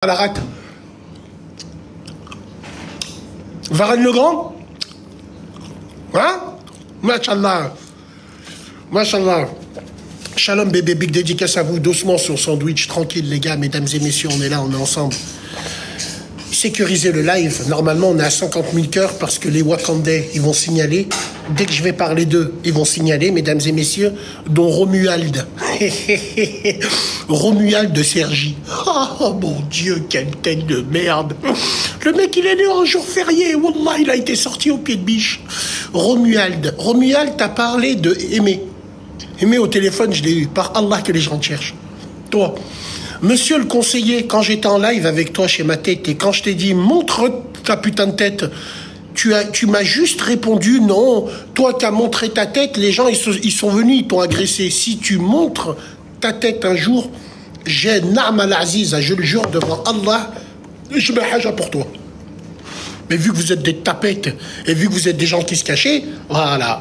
à la rate. Varane le Grand. Hein? Machallah. Machallah. Shalom bébé, big dédicace à vous, doucement sur sandwich, tranquille les gars, mesdames et messieurs, on est là, on est ensemble. Sécuriser le live, normalement on est à 50 000 cœurs parce que les Wakandais, ils vont signaler, dès que je vais parler d'eux, ils vont signaler, mesdames et messieurs, dont Romuald. Romuald de Sergi. Oh mon Dieu, quelle tête de merde. Le mec il est né un jour férié, wallah, il a été sorti au pied de biche. Romuald. Romuald t'a parlé de Aimé. Aimé au téléphone, je l'ai eu, par Allah que les gens te cherchent. Toi. Monsieur le conseiller, quand j'étais en live avec toi chez ma tête et quand je t'ai dit montre ta putain de tête, tu m'as juste répondu non. Toi qui as montré ta tête, les gens ils sont venus, ils t'ont agressé. Si tu montres ta tête un jour, j'ai Naam al-Aziz, je le jure devant Allah, je me haja pour toi. Mais vu que vous êtes des tapettes et vu que vous êtes des gens qui se cachaient, voilà.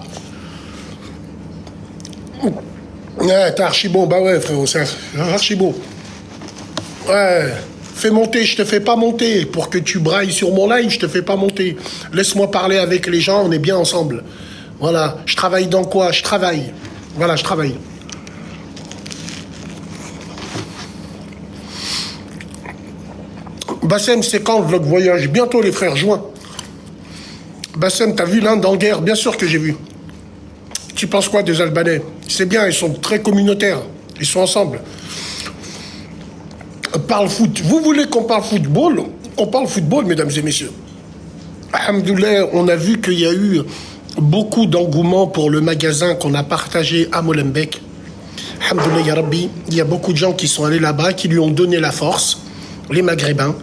Ouais, t'es archi bon, bah ouais frérot, c'est archi bon. Ouais, fais monter, je te fais pas monter. Pour que tu brailles sur mon live, je te fais pas monter. Laisse-moi parler avec les gens, on est bien ensemble. Voilà, je travaille dans quoi? Je travaille. Voilà, je travaille. Bassem, c'est quand le vlog voyage? Bientôt les frères, juin. Bassem, t'as vu l'Inde en guerre? Bien sûr que j'ai vu. Tu penses quoi des Albanais? C'est bien, ils sont très communautaires. Ils sont ensemble. Parle foot. Vous voulez qu'on parle football? On parle football, mesdames et messieurs. Alhamdoulilah, on a vu qu'il y a eu beaucoup d'engouement pour le magasin qu'on a partagé à Molenbeek. Alhamdoulilah, ya Rabbi. Il y a beaucoup de gens qui sont allés là-bas, qui lui ont donné la force, les Maghrébins.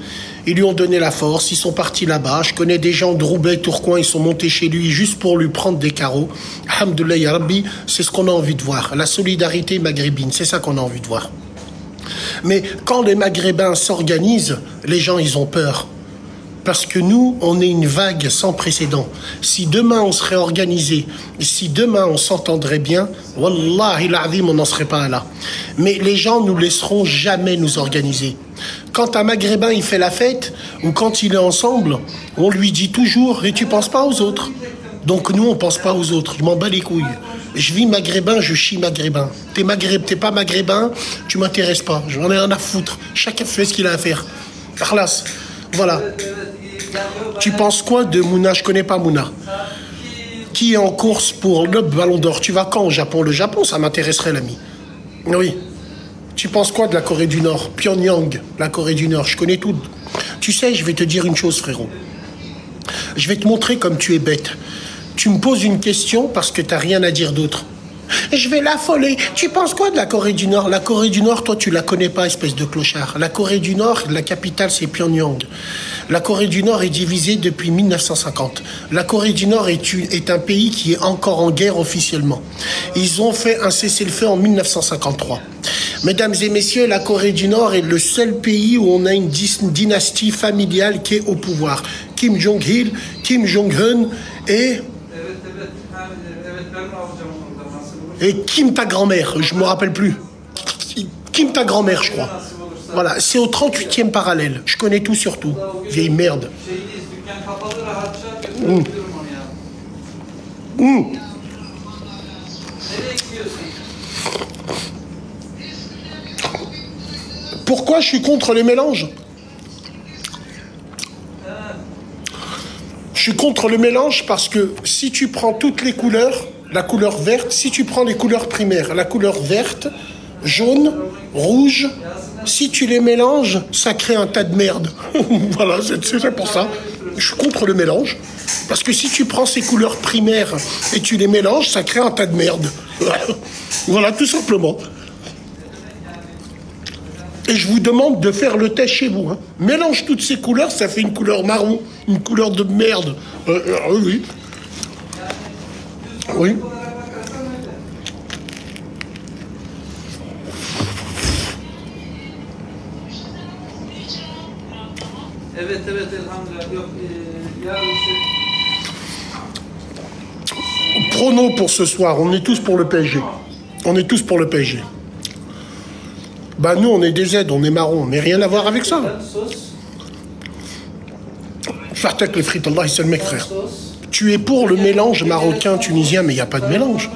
Ils lui ont donné la force, ils sont partis là-bas. Je connais des gens de Roubaix, Tourcoing, ils sont montés chez lui juste pour lui prendre des carreaux. Alhamdoulilah, ya Rabbi, c'est ce qu'on a envie de voir. La solidarité maghrébine, c'est ça qu'on a envie de voir. Mais quand les Maghrébins s'organisent, les gens, ils ont peur. Parce que nous, on est une vague sans précédent. Si demain, on serait organisé, si demain, on s'entendrait bien, wallahi l'azim, on n'en serait pas là. Mais les gens nous laisseront jamais nous organiser. Quand un Maghrébin, il fait la fête, ou quand il est ensemble, on lui dit toujours « et tu penses pas aux autres ». Donc nous, on pense pas aux autres. Je m'en bats les couilles. Je vis maghrébin, je chie maghrébin. T'es pas maghrébin, tu m'intéresses pas. J'en ai rien à foutre. Chacun fait ce qu'il a à faire. Carlas, voilà. Tu penses quoi de Mouna? Je connais pas Mouna. Qui est en course pour le Ballon d'Or? Tu vas quand au Japon? Le Japon, ça m'intéresserait, l'ami. Oui. Tu penses quoi de la Corée du Nord? Pyongyang, la Corée du Nord. Je connais tout. Tu sais, je vais te dire une chose, frérot. Je vais te montrer comme tu es bête. Tu me poses une question parce que tu n'as rien à dire d'autre. Je vais l'affoler. Tu penses quoi de la Corée du Nord? La Corée du Nord, toi, tu la connais pas, espèce de clochard. La Corée du Nord, la capitale, c'est Pyongyang. La Corée du Nord est divisée depuis 1950. La Corée du Nord est un pays qui est encore en guerre officiellement. Ils ont fait un cessez-le-feu en 1953. Mesdames et messieurs, la Corée du Nord est le seul pays où on a une dynastie familiale qui est au pouvoir. Kim Jong-il, Kim Jong-un et Kim ta grand-mère, je me rappelle plus. Kim ta grand-mère, je crois. Voilà, c'est au 38e parallèle. Je connais tout sur tout. Vieille merde. Pourquoi je suis contre les mélanges? Je suis contre le mélange parce que si tu prends toutes les couleurs, la couleur verte, si tu prends les couleurs primaires, la couleur verte, jaune, rouge, si tu les mélanges, ça crée un tas de merde. Voilà, c'est pour ça. Je suis contre le mélange. Parce que si tu prends ces couleurs primaires et tu les mélanges, ça crée un tas de merde. Voilà, tout simplement. Et je vous demande de faire le test chez vous. Hein. Mélange toutes ces couleurs, ça fait une couleur marron, une couleur de merde. Oui. Oui. Prono pour ce soir, on est tous pour le PSG. On est tous pour le PSG. Bah nous, on est des aides, on est marron, mais rien à voir avec ça. Fartek les frites, Allah, c'est le mec, frère. Tu es pour le mélange marocain-tunisien, mais il n'y a pas de mélange.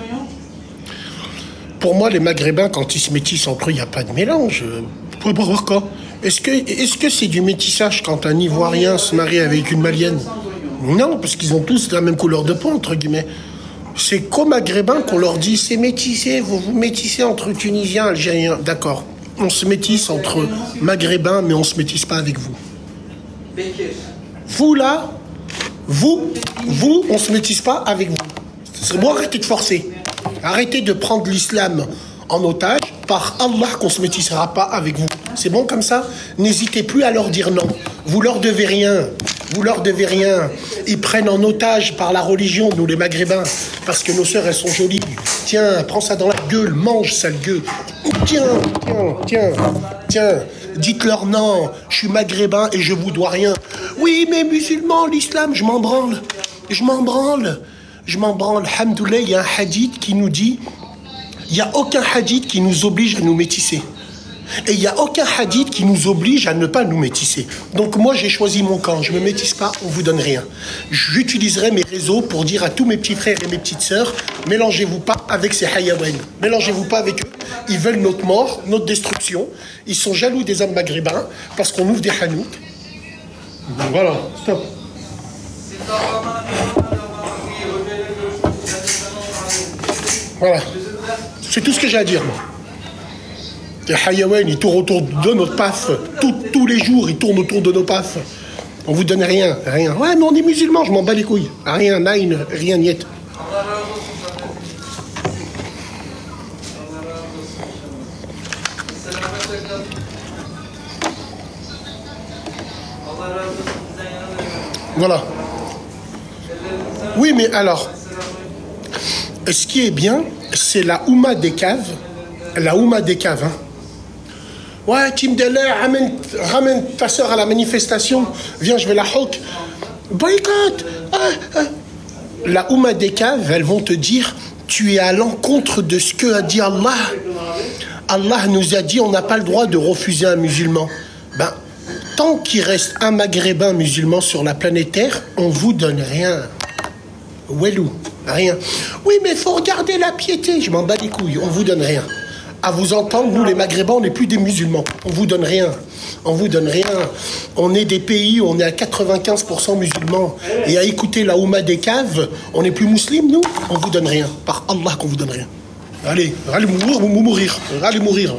Pour moi, les Maghrébins, quand ils se métissent entre eux, il n'y a pas de mélange. Pourquoi? Est-ce que c'est du métissage quand un Ivoirien se marie avec une Malienne? Non, parce qu'ils ont tous la même couleur de peau, entre guillemets. C'est qu'aux Maghrébins qu'on leur dit, c'est métissé, vous vous métissez entre Tunisiens, Algériens. D'accord. On se métisse entre Maghrébins, mais on ne se métisse pas avec vous. Vous, là, vous, on ne se métisse pas avec vous. C'est bon, arrêtez de forcer. Arrêtez de prendre l'islam en otage. Par Allah qu'on ne se métissera pas avec vous. C'est bon comme ça? N'hésitez plus à leur dire non. Vous leur devez rien. Vous leur devez rien. Ils prennent en otage par la religion, nous les Maghrébins, parce que nos sœurs, elles sont jolies. Tiens, prends ça dans la gueule, mange, sale gueule. Tiens. Dites-leur non, je suis maghrébin et je vous dois rien. Oui, mais musulmans, l'islam, je m'en branle. Alhamdoulilah, il y a un hadith qui nous dit, il n'y a aucun hadith qui nous oblige à nous métisser. Et il n'y a aucun hadith qui nous oblige à ne pas nous métisser. Donc moi, j'ai choisi mon camp. Je ne me métisse pas, on ne vous donne rien. J'utiliserai mes réseaux pour dire à tous mes petits frères et mes petites sœurs, mélangez-vous pas avec ces hayawan. Mélangez-vous pas avec eux. Ils veulent notre mort, notre destruction. Ils sont jaloux des hommes maghrébins parce qu'on ouvre des hanouks. Voilà, stop. Voilà. C'est tout ce que j'ai à dire, moi. Les hayawan, ils tournent autour de notre paf. Tous les jours, ils tournent autour de nos paf. On vous donne rien. Ouais, mais on est musulmans, je m'en bats les couilles. Rien, nine, rien, niet. Voilà. Oui, mais alors, ce qui est bien, c'est la Oumma des caves. La Oumma des caves, hein. Ouais, Tim Deller, ramène ta soeur à la manifestation. Viens, je vais la hock. Boycott. La Oumma des caves, elles vont te dire, tu es à l'encontre de ce que a dit Allah. Allah nous a dit, on n'a pas le droit de refuser un musulman. Ben, tant qu'il reste un maghrébin musulman sur la planète Terre, on vous donne rien. Welou, rien. Oui, mais il faut regarder la piété. Je m'en bats les couilles, on vous donne rien. À vous entendre, nous les Maghrébins, on n'est plus des musulmans. On vous donne rien. On vous donne rien. On est des pays où on est à 95% musulmans. Et à écouter la Oumma des caves, on n'est plus musulmans, nous. On vous donne rien. Par Allah qu'on vous donne rien. Allez mourir. Allez mourir.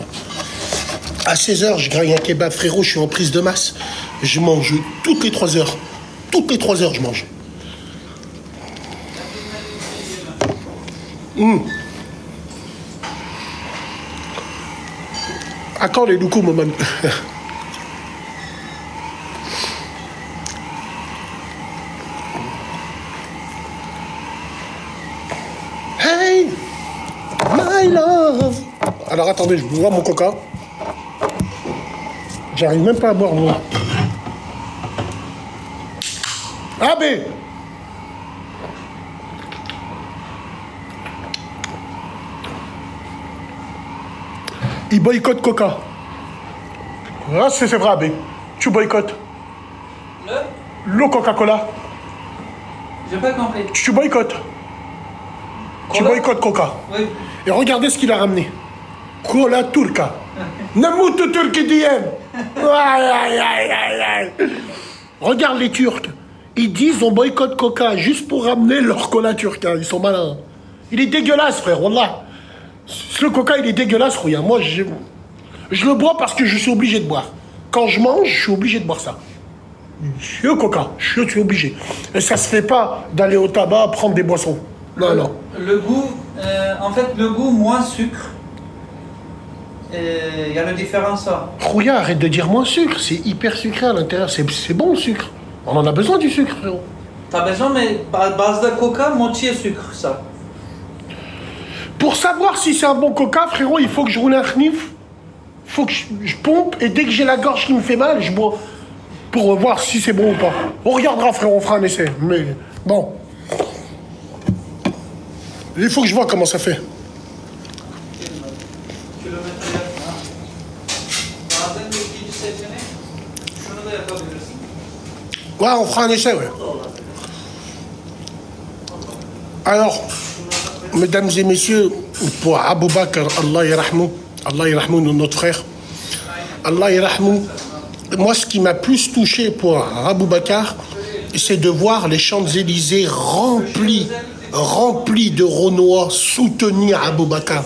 À 16h, je graille un kebab, frérot, je suis en prise de masse. Je mange toutes les 3 heures. Toutes les 3 heures, je mange. À quand les loucous, maman? Hey, my love. Alors attendez, je bois mon coca. J'arrive même pas à boire, moi. Ah, ben. Il boycotte Coca. Ah, c'est vrai, Abbé. Tu boycottes. Le Coca-Cola. J'ai pas compris. Tu boycottes. Tu boycottes Coca. Oui. Et regardez ce qu'il a ramené. Cola turca. Namout turki diem. Regarde les Turcs. Ils disent on boycotte Coca juste pour ramener leur cola turca. Ils sont malins. Il est dégueulasse, frère. Wallah. Le coca, il est dégueulasse, regarde. Moi, je le bois parce que je suis obligé de boire. Quand je mange, je suis obligé de boire ça. Le coca, je suis obligé. Et ça se fait pas d'aller au tabac prendre des boissons. Non. Le goût, en fait, le goût moins sucre. Il y a la différence, ça. Rouya, arrête de dire moins sucre. C'est hyper sucré à l'intérieur. C'est bon, le sucre. On en a besoin du sucre, frérot. T'as besoin, mais à base de coca, moitié sucre, ça. Pour savoir si c'est un bon coca, frérot, il faut que je roule un knif. Il faut que je pompe. Et dès que j'ai la gorge qui me fait mal, je bois. Pour voir si c'est bon ou pas. On regardera, frérot, on fera un essai. Mais bon. Il faut que je vois comment ça fait. Ouais, on fera un essai, ouais. Alors, mesdames et messieurs, pour Abou Bakr, Allah yarahmou, notre frère, Allah yarahmou, moi ce qui m'a plus touché pour Abou Bakr, c'est de voir les Champs-Élysées remplis de Renois soutenir Abou Bakr.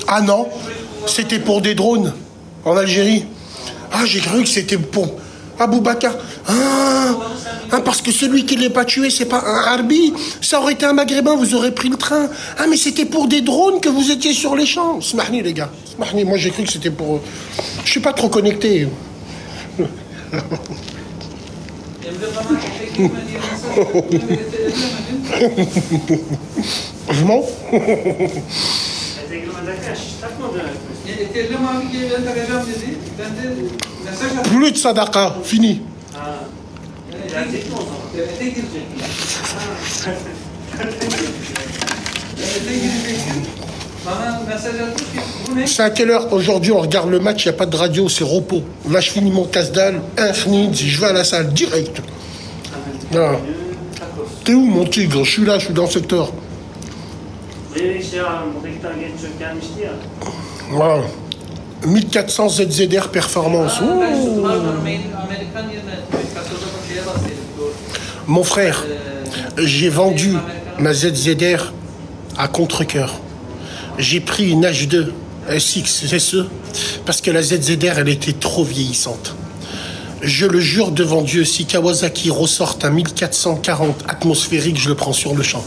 Ah non, c'était pour des drones en Algérie. Ah, j'ai cru que c'était pour Abou Bakr. Ah, parce que celui qui ne l'a pas tué, c'est pas un Harbi. Ça aurait été un Maghrébin, vous aurez pris le train. Ah, mais c'était pour des drones que vous étiez sur les champs. Smahni, les gars. Smahni, moi j'ai cru que c'était pour... Je suis pas trop connecté. Je mens. Plus de sadaqa, fini. C'est à quelle heure aujourd'hui on regarde le match, il n'y a pas de radio, c'est repos. Là je finis mon casse-dalle, je vais à la salle direct. T'es où mon tigre? Je suis là, je suis dans le secteur. Voilà. 1400 ZZR performance. Mon frère, j'ai vendu ma ZZR à contre-cœur. J'ai pris une H2 SX SE parce que la ZZR elle était trop vieillissante. Je le jure devant Dieu, si Kawasaki ressorte un 1440 atmosphérique, je le prends sur le champ.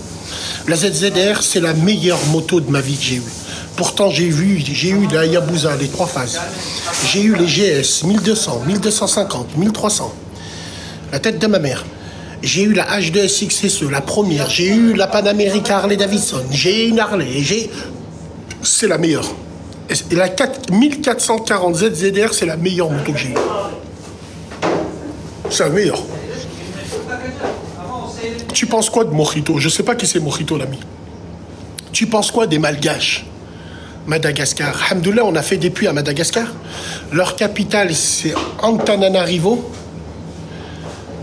La ZZR, c'est la meilleure moto de ma vie que j'ai eue. Pourtant, j'ai eu la Hayabusa, les 3 phases. J'ai eu les GS 1200, 1250, 1300. La tête de ma mère. J'ai eu la H2 SXSE, la première. J'ai eu la Panamérica Harley Davidson. J'ai une Harley. C'est la meilleure. Et la 1440 ZZR, c'est la meilleure moto que j'ai eue. C'est la meilleure. Tu penses quoi de Mojito? Je sais pas qui c'est Mojito, l'ami. Tu penses quoi des Malgaches? Madagascar. Alhamdoulilah, on a fait des puits à Madagascar. Leur capitale, c'est Antananarivo.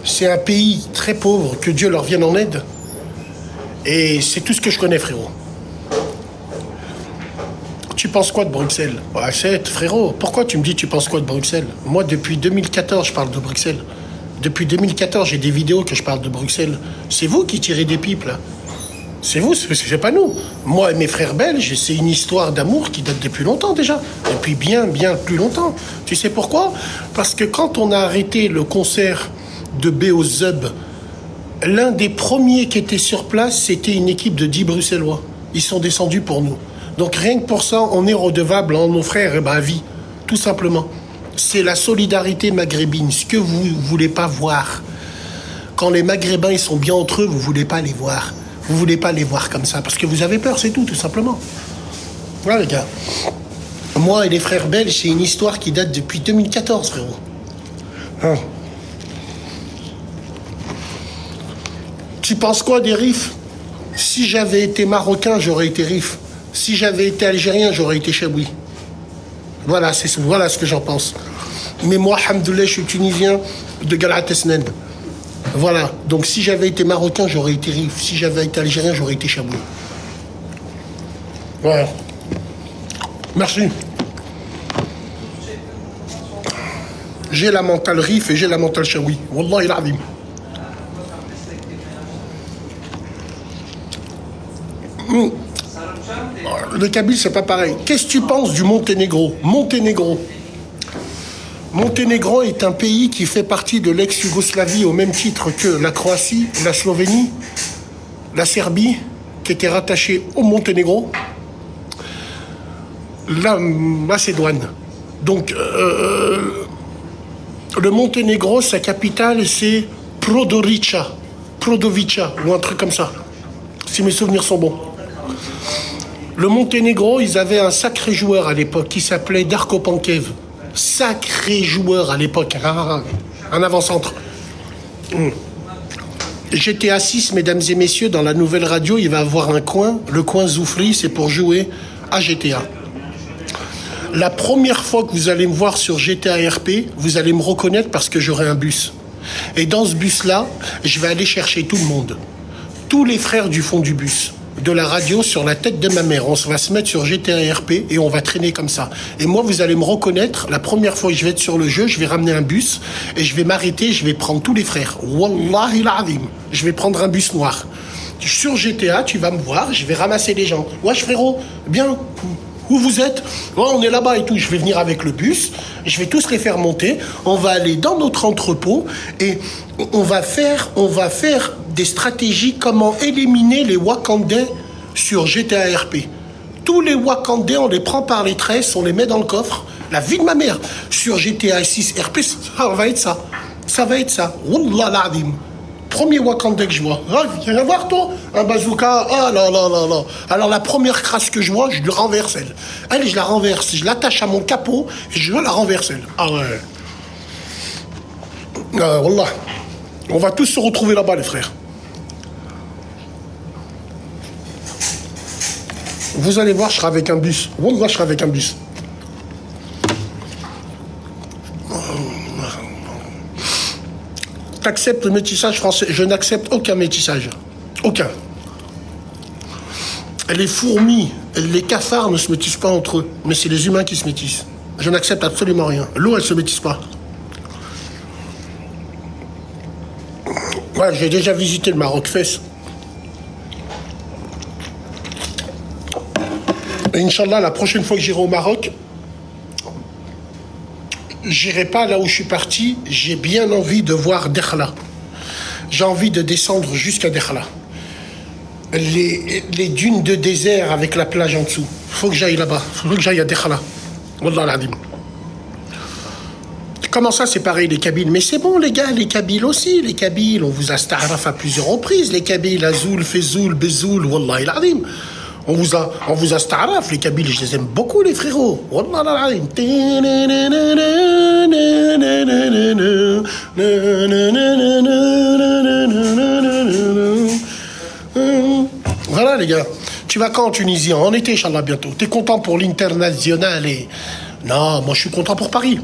C'est un pays très pauvre, que Dieu leur vienne en aide. Et c'est tout ce que je connais, frérot. Tu penses quoi de Bruxelles? Ouais, frérot, pourquoi tu me dis tu penses quoi de Bruxelles? Moi, depuis 2014, je parle de Bruxelles. Depuis 2014, j'ai des vidéos que je parle de Bruxelles. C'est vous qui tirez des pipes, là. C'est vous, c'est pas nous. Moi et mes frères belges, c'est une histoire d'amour qui date depuis longtemps déjà. Depuis bien plus longtemps. Tu sais pourquoi? Parce que quand on a arrêté le concert de Beelzebub, l'un des premiers qui était sur place, c'était une équipe de 10 Bruxellois. Ils sont descendus pour nous. Donc rien que pour ça, on est redevable à nos frères à vie. Tout simplement. C'est la solidarité maghrébine, ce que vous ne voulez pas voir. Quand les Maghrébins ils sont bien entre eux, vous ne voulez pas les voir. Vous ne voulez pas les voir comme ça, parce que vous avez peur, c'est tout simplement. Voilà, les gars. Moi et les frères belges, c'est une histoire qui date depuis 2014, frérot. Hein. Tu penses quoi des RIF? Si j'avais été marocain, j'aurais été RIF. Si j'avais été algérien, j'aurais été Chaboui. Voilà ce que j'en pense. Mais moi, alhamdoulilah, je suis tunisien de Galatasaray. Voilà. Donc si j'avais été marocain, j'aurais été RIF. Si j'avais été algérien, j'aurais été Chaboui. Voilà. Merci. J'ai la mentale RIF et j'ai la mentale Chaboui. Wallah il azim. Le Kabyle, c'est pas pareil. Qu'est-ce que tu penses du Monténégro? Monténégro est un pays qui fait partie de l'ex-Yougoslavie au même titre que la Croatie, la Slovénie, la Serbie, qui était rattachée au Monténégro, la Macédoine. Donc, le Monténégro, sa capitale, c'est Prodovica, ou un truc comme ça, si mes souvenirs sont bons. Le Monténégro, ils avaient un sacré joueur à l'époque qui s'appelait Darko Pankev. Sacré joueur à l'époque, un avant-centre. GTA 6, mesdames et messieurs, dans la nouvelle radio, il va avoir un coin. Le coin Zoufri, c'est pour jouer à GTA. La première fois que vous allez me voir sur GTA RP, vous allez me reconnaître parce que j'aurai un bus. Et dans ce bus-là, je vais aller chercher tout le monde. Tous les frères du fond du bus. De la radio sur la tête de ma mère. On va se mettre sur GTA RP et on va traîner comme ça. Et moi, vous allez me reconnaître. La première fois que je vais être sur le jeu, je vais ramener un bus et je vais m'arrêter, je vais prendre tous les frères. Wallahi l'azim. Je vais prendre un bus noir. Sur GTA, tu vas me voir, je vais ramasser les gens. Wesh frérot, bien, où vous êtes? Oh, on est là-bas et tout. Je vais venir avec le bus, je vais tous les faire monter. On va aller dans notre entrepôt et on va faire des stratégies comment éliminer les Wakandais sur GTA RP. Tous les Wakandais, on les prend par les tresses, on les met dans le coffre. La vie de ma mère. Sur GTA 6 RP, ça va être ça. Ça va être ça. Wallah l'azim. Premier Wakandais que je vois. Ah, viens voir toi, un bazooka. Ah là là là là. Alors la première crasse que je vois, je le renverse elle. Elle, je la renverse. Je l'attache à mon capot et je la renverse elle. Ah ouais. Wallah. On va tous se retrouver là-bas les frères. Vous allez voir, je serai avec un bus. Wallah, je serai avec un bus. T'acceptes le métissage français? Je n'accepte aucun métissage. Aucun. Les fourmis, les cafards ne se métissent pas entre eux. Mais c'est les humains qui se métissent. Je n'accepte absolument rien. L'eau, elle ne se métisse pas. Ouais, j'ai déjà visité le Maroc, Fès. Et Inch'Allah, la prochaine fois que j'irai au Maroc, j'irai pas là où je suis parti. J'ai bien envie de voir Dakhla. J'ai envie de descendre jusqu'à Dakhla. Les dunes de désert avec la plage en dessous. Faut que j'aille là-bas. Faut que j'aille à Dakhla. Wallah l'azim. Comment ça, c'est pareil, les Kabyles? Mais c'est bon, les gars, les Kabyles aussi. Les Kabyles, on vous a staraf à plusieurs reprises. Les Kabyles, Azoul, Fezoul, Bezoul, Wallah l'azim. On vous a staraf, les Kabyles, je les aime beaucoup, les frérots. Wallah l'azim. Voilà, les gars. Tu vas quand en Tunisie? En été, Inch'Allah, bientôt. T'es content pour l'international et... Non, moi, je suis content pour Paris.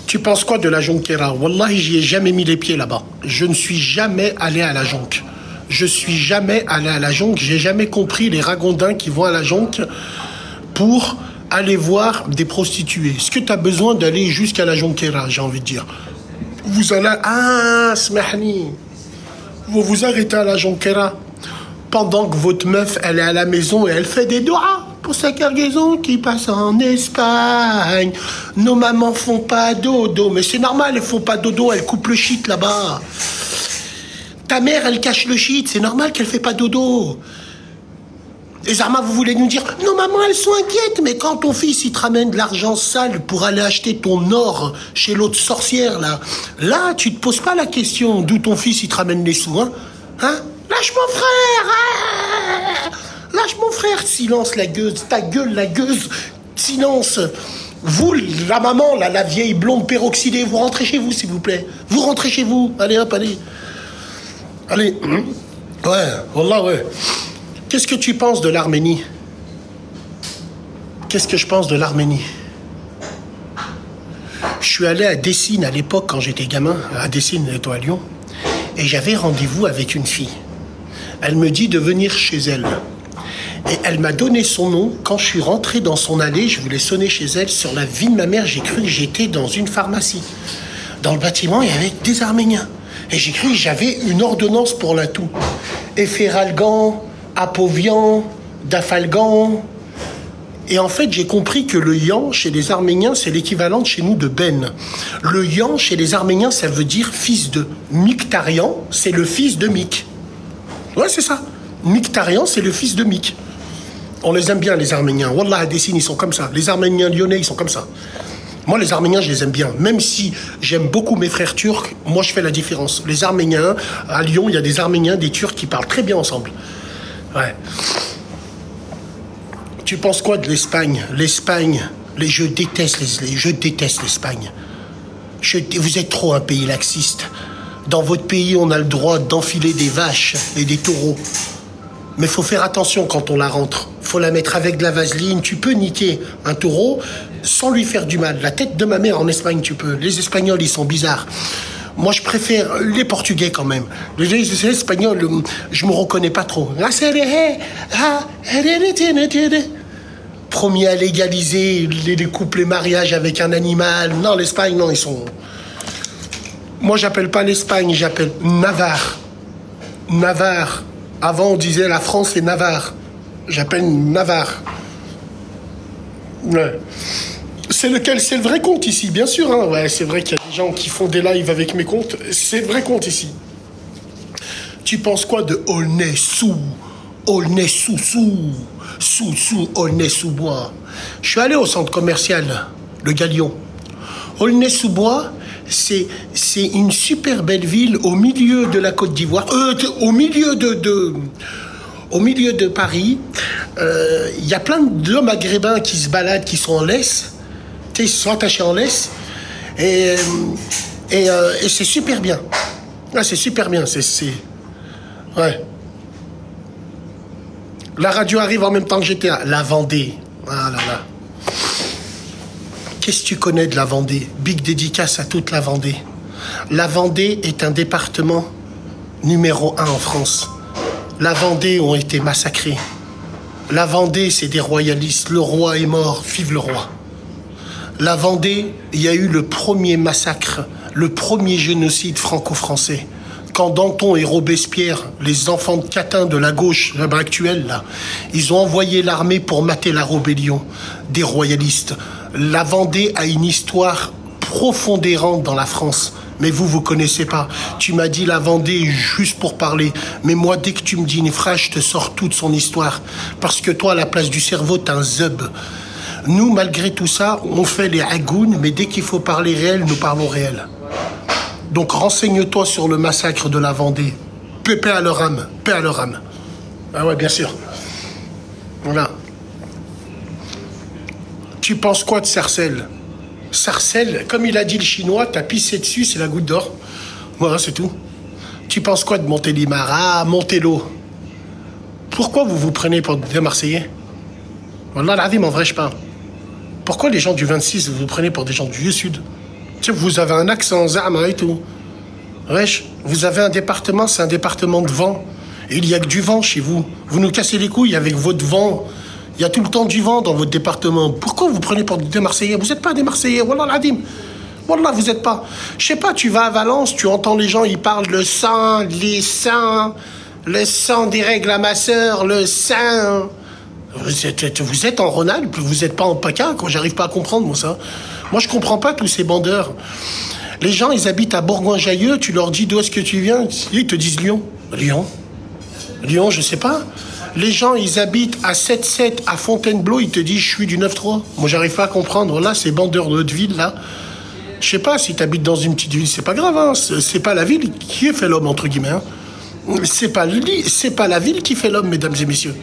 Tu penses quoi de la Jonquera? Wallahi, j'y ai jamais mis les pieds là-bas. Je ne suis jamais allé à la Jonque. Je suis jamais allé à la Jonque. J'ai jamais compris les ragondins qui vont à la Jonque pour aller voir des prostituées. Est-ce que tu as besoin d'aller jusqu'à la Jonquera, j'ai envie de dire? Vous allez... Ah, smahni. Vous vous arrêtez à la Jonquera pendant que votre meuf, elle est à la maison et elle fait des doigts pour sa cargaison qui passe en Espagne. Nos mamans font pas dodo. Mais c'est normal, elles font pas dodo, elles coupent le shit là-bas. Ta mère, elle cache le shit, c'est normal qu'elle fait pas dodo. Et Zarma, vous voulez nous dire, nos mamans, elles sont inquiètes, mais quand ton fils, il te ramène de l'argent sale pour aller acheter ton or chez l'autre sorcière, là, tu te poses pas la question d'où ton fils, il te ramène les sous, hein? Lâche mon frère! Ah, lâche mon frère! Silence, la gueuse, ta gueule, la gueuse, silence! Vous, la maman, la vieille blonde peroxydée, vous rentrez chez vous, s'il vous plaît. Vous rentrez chez vous. Allez, hop, allez. Allez. Ouais, wallah, ouais. Qu'est-ce que tu penses de l'Arménie? Qu'est-ce que je pense de l'Arménie? Je suis allé à Dessine à l'époque, quand j'étais gamin, à Dessine, étant à Lyon, et j'avais rendez-vous avec une fille. Elle me dit de venir chez elle. Et elle m'a donné son nom. Quand je suis rentré dans son allée, je voulais sonner chez elle. Sur la vie de ma mère, j'ai cru que j'étais dans une pharmacie. Dans le bâtiment, il y avait des Arméniens. Et j'ai cru que j'avais une ordonnance pour la toux. Efferalgan, Apovian, Dafalgan. Et en fait, j'ai compris que le yan, chez les Arméniens, c'est l'équivalent chez nous de Ben. Le yan, chez les Arméniens, ça veut dire fils de. Miktarian, c'est le fils de Mik. Ouais, c'est ça. Miktarian, c'est le fils de Mik. On les aime bien, les Arméniens. Wallah, à Dessine, ils sont comme ça. Les Arméniens lyonnais, ils sont comme ça. Moi, les Arméniens, je les aime bien. Même si j'aime beaucoup mes frères turcs, moi, je fais la différence. Les Arméniens, à Lyon, il y a des Arméniens, des Turcs qui parlent très bien ensemble. Ouais. Tu penses quoi de l'Espagne? L'Espagne, je déteste l'Espagne. Vous êtes trop un pays laxiste. Dans votre pays, on a le droit d'enfiler des vaches et des taureaux. Mais faut faire attention quand on la rentre. Faut la mettre avec de la vaseline. Tu peux niquer un taureau sans lui faire du mal. La tête de ma mère en Espagne, tu peux. Les Espagnols, ils sont bizarres. Moi, je préfère les Portugais quand même. Les Espagnols, je me reconnais pas trop. Premier à légaliser les couples et mariages avec un animal. Non, l'Espagne, non, ils sont... Moi, j'appelle pas l'Espagne, j'appelle Navarre. Navarre. Avant, on disait la France et Navarre. J'appelle Navarre. Ouais. C'est lequel? C'est le vrai compte ici, bien sûr. Hein. Ouais, c'est vrai qu'il y a des gens qui font des lives avec mes comptes. C'est le vrai compte ici. Tu penses quoi de Aulnay-sous? Aulnay-sous-sous. Sous-sous, Aulnay-sous-Bois. Je suis allé au centre commercial, le Galion. Aulnay-sous-Bois, c'est une super belle ville au milieu de la Côte d'Ivoire. Au milieu de Paris. Il y a plein de maghrébins qui se baladent, qui sont en laisse. Ils se sont attachés en laisse. Et c'est super bien. Ah, c'est super bien. Ouais. La radio arrive en même temps que j'étais à la Vendée. Ah là là. Qu'est-ce que tu connais de la Vendée? Big dédicace à toute la Vendée. La Vendée est un département numéro 1 en France. La Vendée ont été massacrés. La Vendée, c'est des royalistes. Le roi est mort, vive le roi. La Vendée, il y a eu le premier massacre, le premier génocide franco-français. Quand Danton et Robespierre, les enfants de Catin de la gauche actuelle, là, ils ont envoyé l'armée pour mater la rébellion des royalistes. La Vendée a une histoire profondérante dans la France. Mais vous connaissez pas. Tu m'as dit la Vendée juste pour parler. Mais moi, dès que tu me dis une phrase, je te sors toute son histoire. Parce que toi, à la place du cerveau, t'es un zeub. Nous, malgré tout ça, on fait les agounes, mais dès qu'il faut parler réel, nous parlons réel. Donc renseigne-toi sur le massacre de la Vendée. Paix à leur âme. Paix à leur âme. Ah ouais, bien sûr. Voilà. Tu penses quoi de Sarcelles? Sarcelles, comme il a dit le chinois, t'as pissé dessus, c'est la goutte d'or. Voilà, c'est tout. Tu penses quoi de Montélimar? Ah, Montello. Pourquoi vous vous prenez pour des Marseillais? Wallah l'azim, en vrai, je parle. Pourquoi les gens du 26, vous vous prenez pour des gens du Vieux-Sud? Tu sais, vous avez un accent, Zama et tout. Wesh, vous avez un département, c'est un département de vent. Et il n'y a que du vent chez vous. Vous nous cassez les couilles avec votre vent. Il y a tout le temps du vent dans votre département. Pourquoi vous prenez pour des Marseillais? Vous n'êtes pas des Marseillais, Wallah l'azim. Wallah, vous n'êtes pas. Je sais pas, tu vas à Valence, tu entends les gens, ils parlent le sang, les seins, le sang des règles à ma sœur, le sein. Vous êtes en Rhône-Alpes, vous n'êtes pas en PACA, quoi. J'arrive pas à comprendre, moi, ça. Moi, je comprends pas tous ces bandeurs. Les gens, ils habitent à Bourgoin-Jallieu, tu leur dis d'où est-ce que tu viens, ils te disent Lyon. Lyon? Lyon, je sais pas. Les gens, ils habitent à 7-7 à Fontainebleau, ils te disent je suis du 9-3. Moi, j'arrive pas à comprendre. Là, ces bandeurs de notre ville, là. Je sais pas, si tu habites dans une petite ville, c'est pas grave, hein. C'est pas la ville qui fait l'homme, entre guillemets. Hein. C'est pas la ville qui fait l'homme, mesdames et messieurs.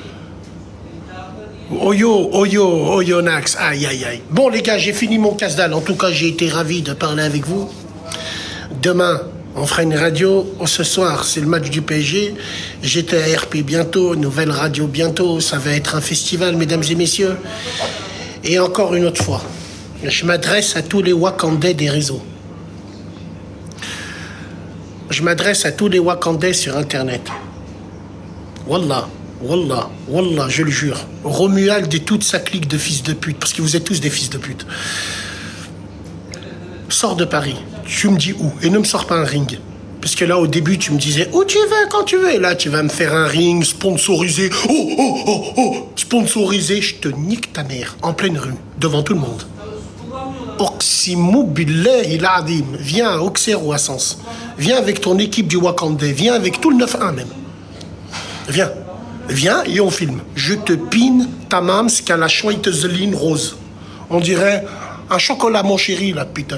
Oyo, Nax, aïe, aïe, aïe. Bon, les gars, j'ai fini mon casse-dalle. En tout cas, j'ai été ravi de parler avec vous. Demain, on fera une radio. Ce soir, c'est le match du PSG. J'étais à RP bientôt, nouvelle radio bientôt. Ça va être un festival, mesdames et messieurs. Et encore une autre fois, je m'adresse à tous les Wakandais des réseaux. Je m'adresse à tous les Wakandais sur Internet. Wallah. Wallah, Wallah, je le jure. Romuald et toute sa clique de fils de pute, parce que vous êtes tous des fils de pute. Sors de Paris, tu me dis où, et ne me sors pas un ring. Parce que là, au début, tu me disais où tu veux, quand tu veux. Et là, tu vas me faire un ring sponsorisé. Sponsorisé, je te nique ta mère, en pleine rue, devant tout le monde. Oximou billahi l'adim. Viens à Auxerre ou à Sens. Viens avec ton équipe du Wakandais. Viens avec tout le 9-1 même. Viens. Viens et on filme. Je te pine ta mams qu'à la chouette zeline rose. On dirait un chocolat, mon chéri, là, putain.